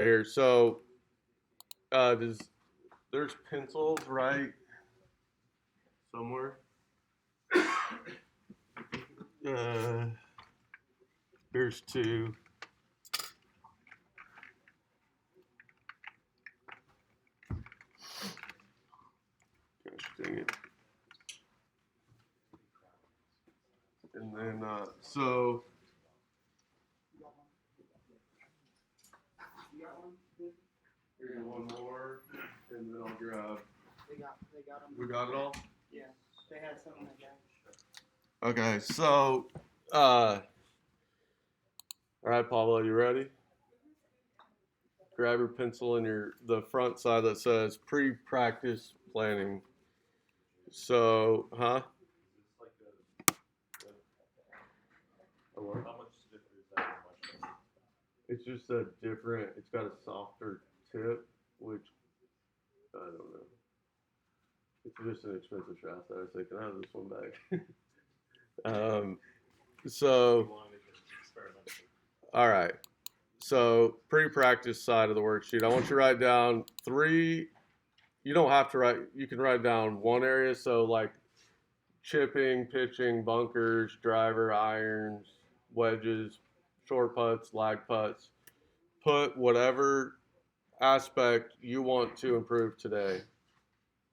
Here, so there's pencils right somewhere. Uh, here's two. Gosh dang it. And then so here's one more, and then I'll grab. They got them. We got it all. Yeah, they had some in the guy. Okay, so all right, Pablo, you ready? Grab your pencil in the front side that says pre-practice planning. So, huh? How much stiffer is that? It's just a different. It's got a softer tip, which I don't know. It's just an expensive shaft that I was thinking, I have this one back. So, all right. So, pre-practice side of the worksheet, I want you to write down three. You don't have to write. You can write down one area. So, like chipping, pitching, bunkers, driver, irons, wedges, short putts, lag putts. Put whatever aspect you want to improve today.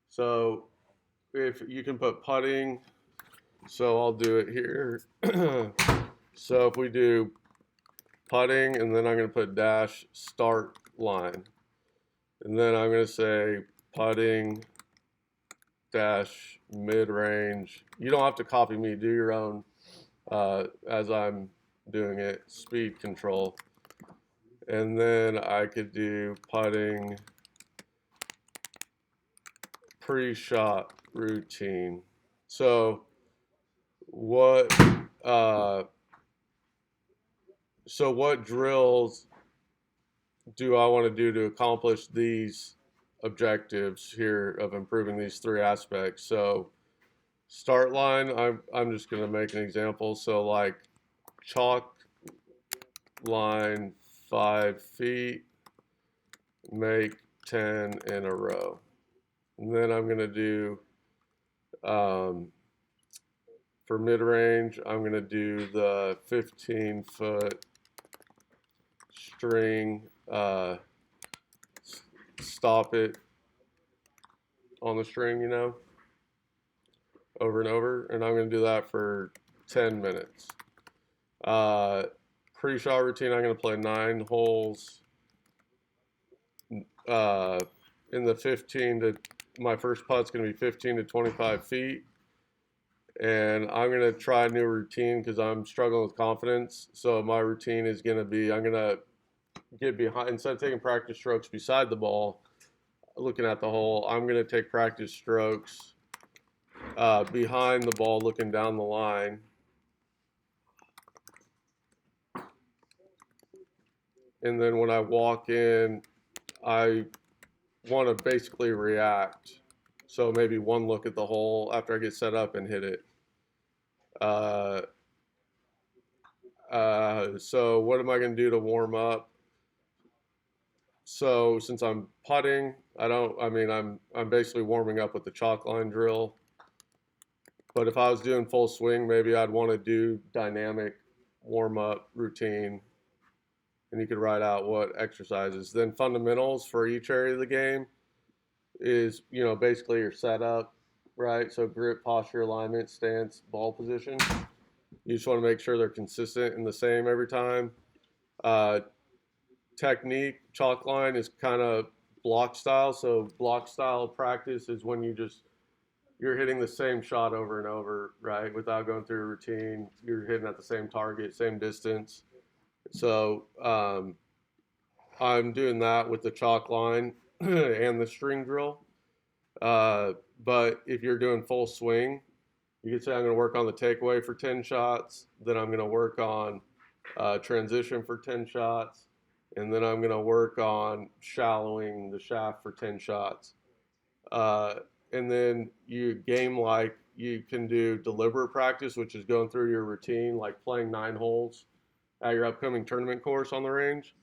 So if you can put putting, so I'll do it here. So if we do putting, and then I'm going to put dash start line. And then I'm going to say putting dash mid range. You don't have to copy me, do your own as I'm doing it, speed control. And then I could do putting pre-shot routine. So what what drills do I want to do to accomplish these objectives here of improving these three aspects? So start line, I'm just going to make an example. So like chalk line 5 feet, make 10 in a row. And then I'm going to do, for mid-range, I'm going to do the 15-foot string, stop it on the string, over and over. And I'm going to do that for 10 minutes. Pre-shot routine, I'm going to play 9 holes in the 15 to, my first putt's going to be 15 to 25 feet. And I'm going to try a new routine because I'm struggling with confidence. So my routine is going to be, I'm going to get behind, instead of taking practice strokes beside the ball, looking at the hole, I'm going to take practice strokes behind the ball, looking down the line. And then when I walk in, I want to basically react. So maybe one look at the hole after I get set up and hit it. So what am I going to do to warm up? So since I'm putting, I'm basically warming up with the chalk line drill. But if I was doing full swing, maybe I'd want to do dynamic warm up routine. And you could write out what exercises. Then fundamentals for each area of the game is, basically your setup, right? So grip, posture, alignment, stance, ball position. You just want to make sure they're consistent and the same every time. Technique, chalk line is kind of block style. So block style practice is when you're hitting the same shot over and over, right? Without going through a routine, you're hitting at the same target, same distance. So I'm doing that with the chalk line and the string drill. But if you're doing full swing, you could say I'm going to work on the takeaway for 10 shots. Then I'm going to work on transition for 10 shots. And then I'm going to work on shallowing the shaft for 10 shots. And then you can do deliberate practice, which is going through your routine, like playing 9 holes at your upcoming tournament course on the range.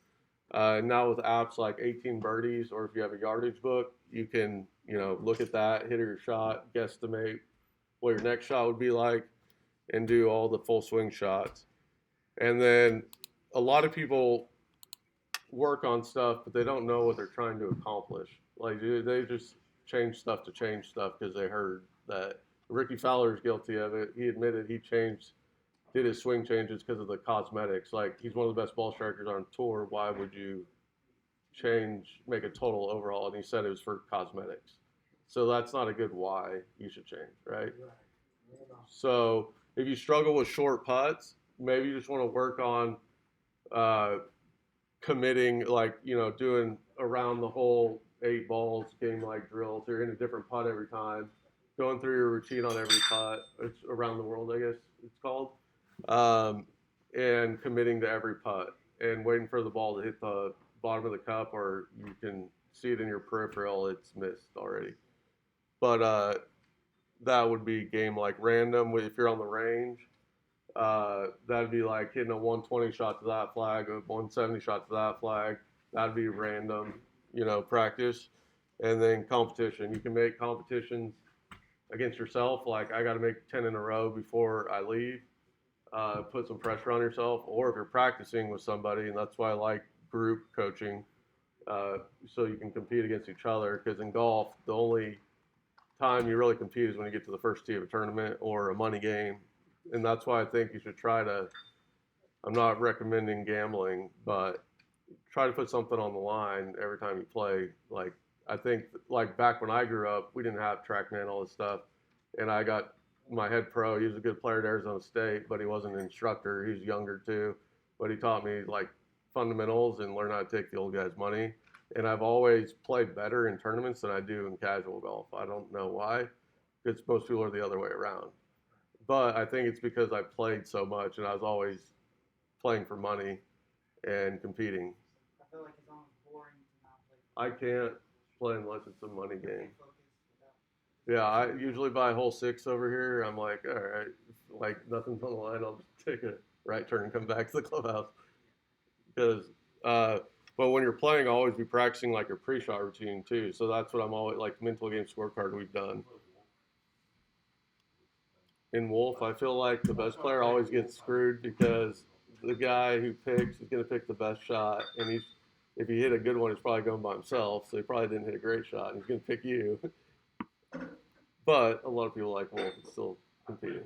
Now with apps like 18 Birdies, or if you have a yardage book, you can, look at that, hit your shot, guesstimate what your next shot would be like, and do all the full swing shots. And then a lot of people work on stuff, but they don't know what they're trying to accomplish. Like they just change stuff to change stuff because they heard that. Ricky Fowler is guilty of it. He admitted he did his swing changes because of the cosmetics. Like he's one of the best ball strikers on tour. Why would you make a total overall? And he said it was for cosmetics. So that's not a good why you should change, right? So if you struggle with short putts, maybe you just want to work on uh, committing, like, doing around the hole 8 balls, game like drills. You're in a different putt every time, going through your routine on every putt. It's around the world, I guess it's called, um, and committing to every putt and waiting for the ball to hit the bottom of the cup, or you can see it in your peripheral. It's missed already. But that would be game like random. If you're on the range, that'd be like hitting a 120 shot to that flag, a 170 shot to that flag. That'd be random, practice. And then competition. You can make competitions against yourself. Like I got to make 10 in a row before I leave. Put some pressure on yourself. Or if you're practicing with somebody, and that's why I like group coaching, so you can compete against each other. Because in golf, the only time you really compete is when you get to the first tee of a tournament or a money game. And that's why I think you should try to, I'm not recommending gambling, but try to put something on the line every time you play. Like, I think, like back when I grew up, we didn't have TrackMan, all this stuff. And I got my head pro. He was a good player at Arizona State, but he wasn't an instructor. He was younger too. But he taught me like fundamentals and learn how to take the old guy's money. And I've always played better in tournaments than I do in casual golf. I don't know why, because most people are the other way around. But I think it's because I played so much and I was always playing for money and competing. I feel like it's almost boring to not play. I can't play unless it's a money game. Yeah, I usually buy hole 6 over here. I'm like, all right, like nothing's on the line. I'll just take a right turn and come back to the clubhouse. Because, but when you're playing, I'll always be practicing like a pre-shot routine too. So that's what I'm always like mental game scorecard we've done. In Wolf, I feel like the best player always gets screwed because the guy who picks is going to pick the best shot, and if he hit a good one, he's probably going by himself, so he probably didn't hit a great shot, and he's going to pick you. But a lot of people like Wolf and still competing.